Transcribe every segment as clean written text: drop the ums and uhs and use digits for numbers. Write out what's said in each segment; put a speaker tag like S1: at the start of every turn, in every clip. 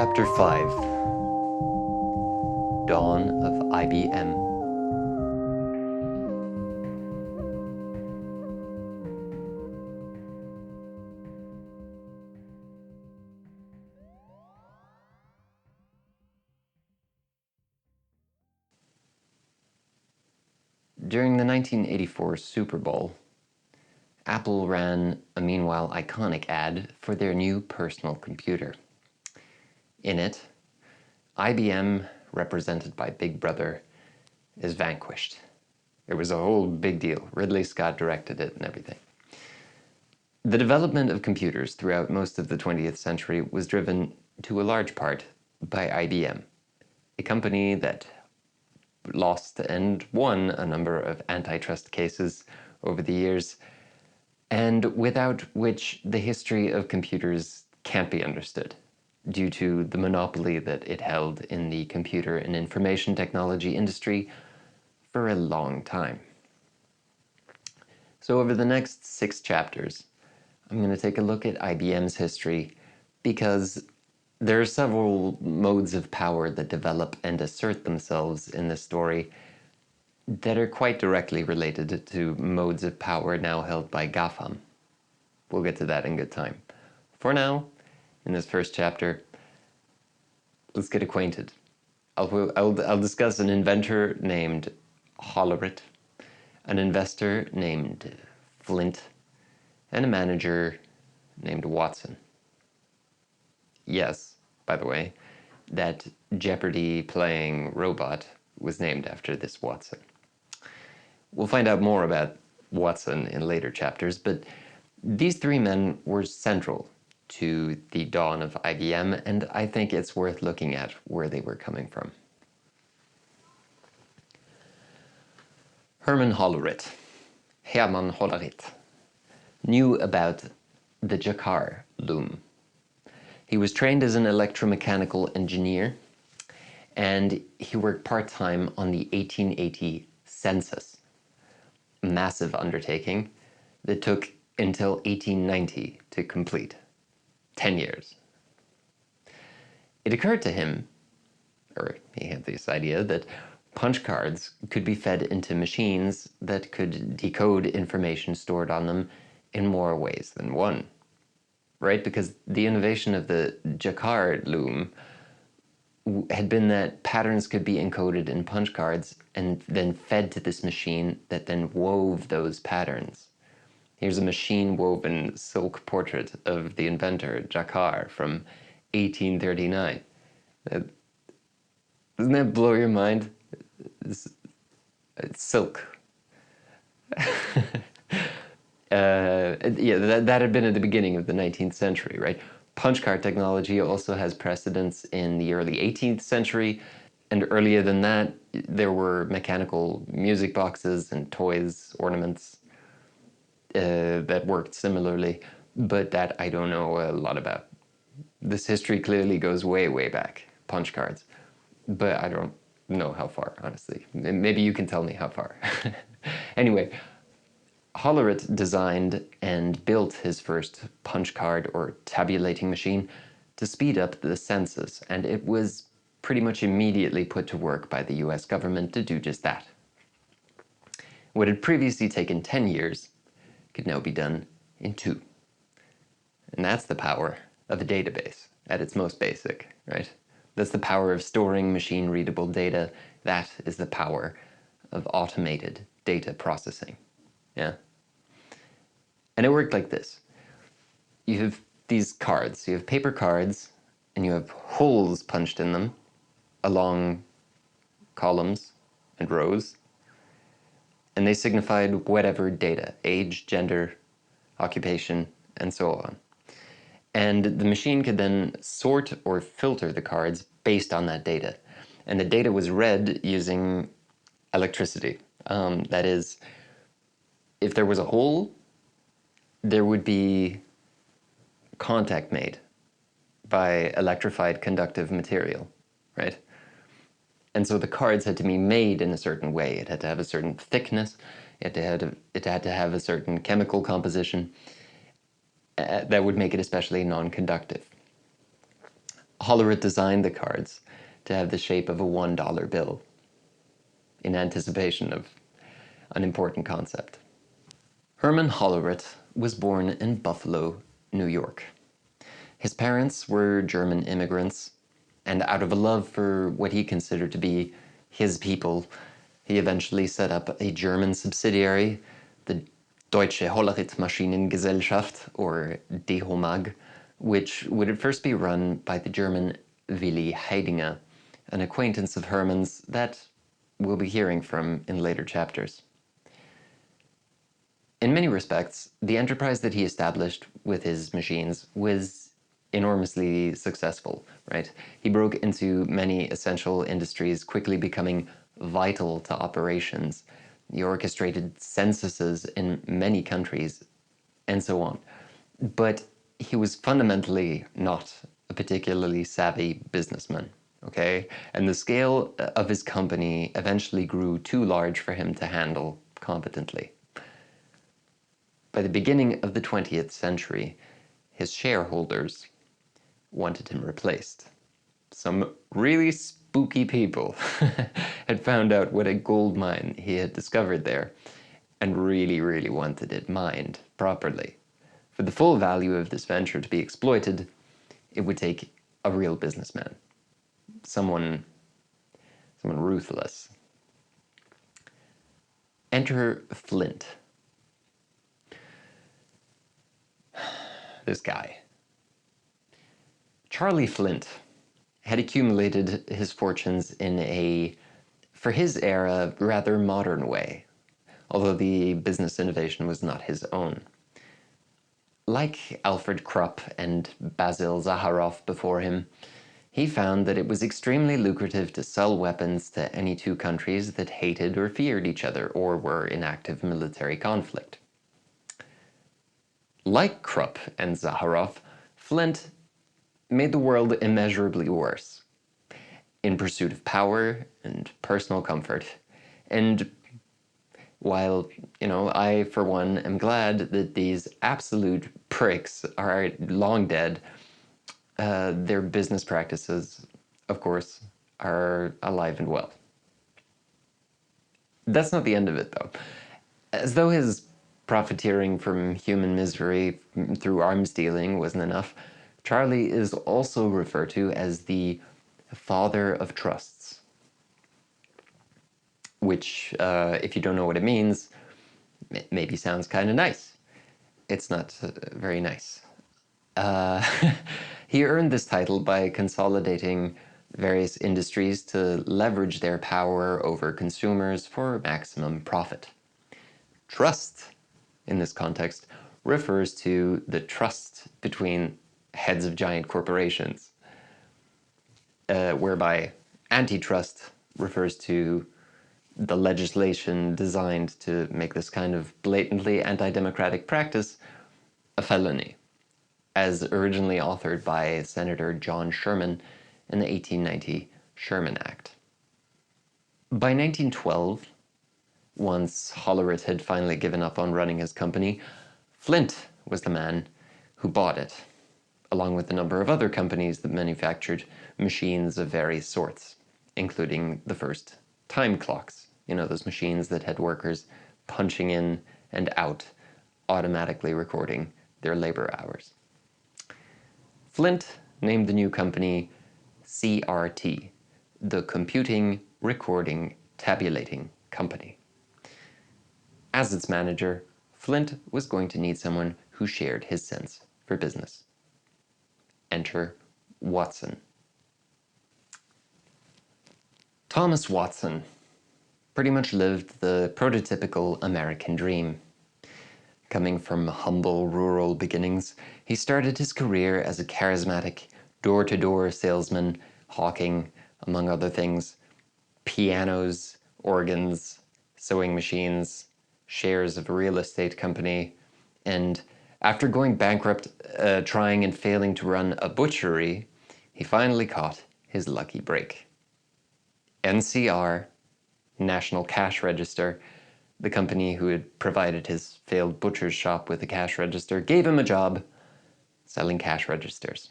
S1: Chapter 5 Dawn of IBM. During the 1984 Super Bowl, Apple ran a meanwhile iconic ad for their new personal computer. In it, IBM, represented by Big Brother, is vanquished. It was a whole big deal. Ridley Scott directed it and everything. The development of computers throughout most of the 20th century was driven, to a large part, by IBM, a company that lost and won a number of antitrust cases over the years, and without which the history of computers can't be understood, due to the monopoly that it held in the computer and information technology industry for a long time. So over the next 6 chapters, I'm going to take a look at IBM's history because there are several modes of power that develop and assert themselves in this story that are quite directly related to modes of power now held by GAFAM. We'll get to that in good time. For now, in this first chapter, let's get acquainted. I'll discuss an inventor named Hollerith, an investor named Flint, and a manager named Watson. Yes, by the way, that Jeopardy playing robot was named after this Watson. We'll find out more about Watson in later chapters, but these 3 men were central to the dawn of IBM, and I think it's worth looking at where they were coming from. Hermann Hollerith, knew about the Jacquard loom. He was trained as an electromechanical engineer, and he worked part-time on the 1880 census, a massive undertaking that took until 1890 to complete, 10 years. It occurred to him, or he had this idea, that punch cards could be fed into machines that could decode information stored on them in more ways than one, right? Because the innovation of the Jacquard loom had been that patterns could be encoded in punch cards and then fed to this machine that then wove those patterns. Here's a machine-woven silk portrait of the inventor, Jacquard, from 1839. Doesn't that blow your mind? It's silk. Yeah, that had been at the beginning of the 19th century, right? Punch card technology also has precedence in the early 18th century, and earlier than that, there were mechanical music boxes and toys, ornaments, that worked similarly, but that I don't know a lot about. This history clearly goes way, way back, punch cards, but I don't know how far, honestly. Maybe you can tell me how far. Anyway, Hollerith designed and built his first punch card or tabulating machine to speed up the census, and it was pretty much immediately put to work by the US government to do just that. What had previously taken 10 years could now be done in 2. And that's the power of a database at its most basic, right? That's the power of storing machine-readable data. That is the power of automated data processing, yeah? And it worked like this. You have these cards, you have paper cards, and you have holes punched in them along columns and rows, and they signified whatever data, age, gender, occupation, and so on. And the machine could then sort or filter the cards based on that data. And the data was read using electricity. That is, if there was a hole, there would be contact made by electrified conductive material, right? And so the cards had to be made in a certain way. It had to have a certain thickness. It had to have a certain chemical composition that would make it especially non-conductive. Hollerith designed the cards to have the shape of a $1 bill in anticipation of an important concept. Herman Hollerith was born in Buffalo, New York. His parents were German immigrants, and out of a love for what he considered to be his people, he eventually set up a German subsidiary, the Deutsche Hollerith Maschinengesellschaft, or DHOMAG, which would at first be run by the German Willi Heidinger, an acquaintance of Herman's that we'll be hearing from in later chapters. In many respects, the enterprise that he established with his machines was enormously successful, right? He broke into many essential industries, quickly becoming vital to operations. He orchestrated censuses in many countries, and so on. But he was fundamentally not a particularly savvy businessman, okay? And the scale of his company eventually grew too large for him to handle competently. By the beginning of the 20th century, his shareholders wanted him replaced. Some really spooky people had found out what a gold mine he had discovered there and really, really wanted it mined properly. For the full value of this venture to be exploited, it would take a real businessman, someone ruthless. Enter Flint. This guy. Charlie Flint had accumulated his fortunes in a, for his era, rather modern way, although the business innovation was not his own. Like Alfred Krupp and Basil Zaharoff before him, he found that it was extremely lucrative to sell weapons to any two countries that hated or feared each other or were in active military conflict. Like Krupp and Zaharoff, Flint made the world immeasurably worse in pursuit of power and personal comfort. And while, I, for one, am glad that these absolute pricks are long dead, their business practices, of course, are alive and well. That's not the end of it, though. As though his profiteering from human misery through arms dealing wasn't enough, Charlie is also referred to as the father of trusts, which, if you don't know what it means, maybe sounds kind of nice. It's not very nice. He earned this title by consolidating various industries to leverage their power over consumers for maximum profit. Trust, in this context, refers to the trust between heads of giant corporations, whereby antitrust refers to the legislation designed to make this kind of blatantly anti-democratic practice a felony, as originally authored by Senator John Sherman in the 1890 Sherman Act. By 1912, once Hollerith had finally given up on running his company, Flint was the man who bought it, along with a number of other companies that manufactured machines of various sorts, including the first time clocks. Those machines that had workers punching in and out, automatically recording their labor hours. Flint named the new company CRT, the Computing, Recording, Tabulating Company. As its manager, Flint was going to need someone who shared his sense for business. Enter Watson. Thomas Watson pretty much lived the prototypical American dream. Coming from humble rural beginnings, he started his career as a charismatic door-to-door salesman, hawking, among other things, pianos, organs, sewing machines, shares of a real estate company, and after going bankrupt, trying and failing to run a butchery, he finally caught his lucky break. NCR, National Cash Register, the company who had provided his failed butcher's shop with a cash register, gave him a job selling cash registers.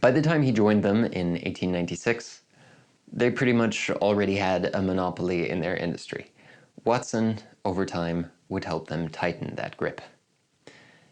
S1: By the time he joined them in 1896, they pretty much already had a monopoly in their industry. Watson, over time, would help them tighten that grip.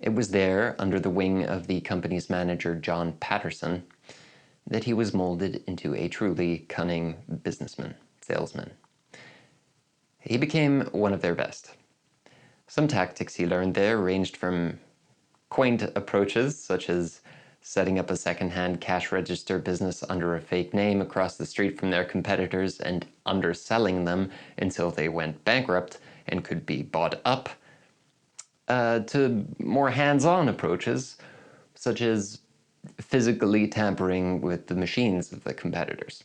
S1: It was there, under the wing of the company's manager John Patterson, that he was molded into a truly cunning businessman, salesman. He became one of their best. Some tactics he learned there ranged from quaint approaches, such as setting up a second-hand cash register business under a fake name across the street from their competitors and underselling them until they went bankrupt and could be bought up, to more hands-on approaches, such as physically tampering with the machines of the competitors.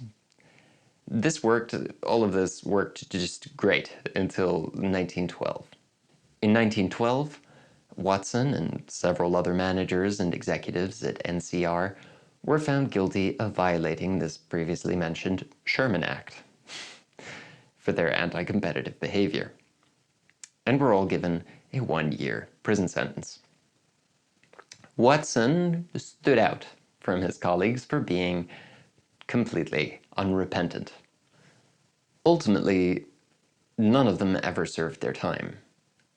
S1: All of this worked just great until 1912. In 1912, Watson and several other managers and executives at NCR were found guilty of violating this previously mentioned Sherman Act for their anti-competitive behavior, and were all given a 1-year prison sentence. Watson stood out from his colleagues for being completely unrepentant. Ultimately, none of them ever served their time,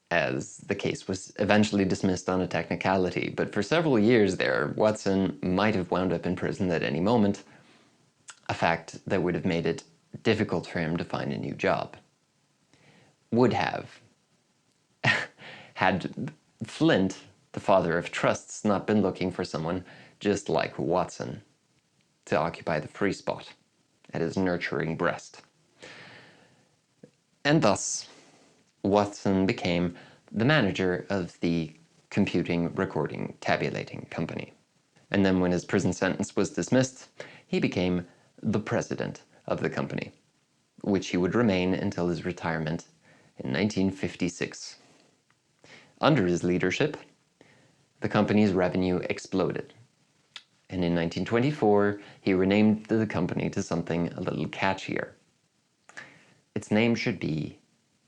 S1: as the case was eventually dismissed on a technicality, but for several years there, Watson might have wound up in prison at any moment, a fact that would have made it difficult for him to find a new job. Would have, had Flint, the father of trusts, not been looking for someone just like Watson to occupy the free spot at his nurturing breast. And thus, Watson became the manager of the computing, recording, tabulating company. And then when his prison sentence was dismissed, he became the president of the company, which he would remain until his retirement in 1956. Under his leadership, the company's revenue exploded. And in 1924, he renamed the company to something a little catchier. Its name should be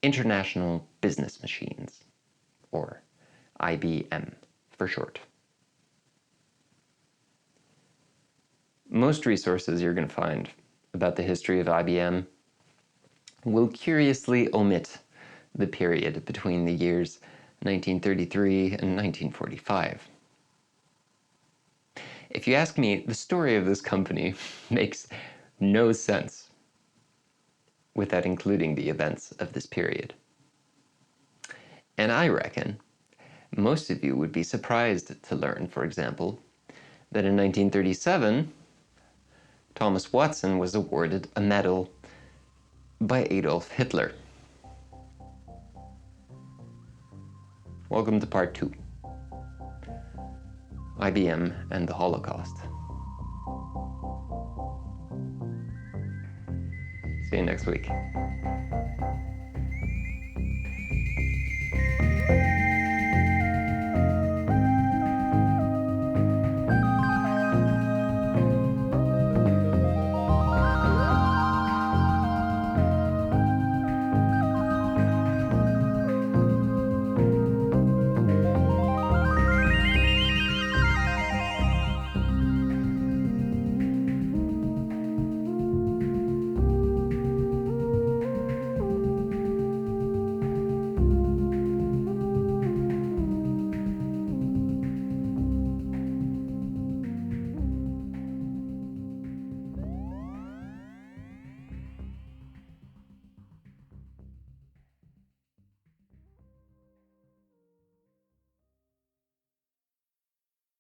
S1: International Business Machines, or IBM for short. Most resources you're going to find about the history of IBM will curiously omit the period between the years 1933 and 1945. If you ask me, the story of this company makes no sense without including the events of this period. And I reckon most of you would be surprised to learn, for example, that in 1937, Thomas Watson was awarded a medal by Adolf Hitler. Welcome to part 2. IBM and the Holocaust. See you next week.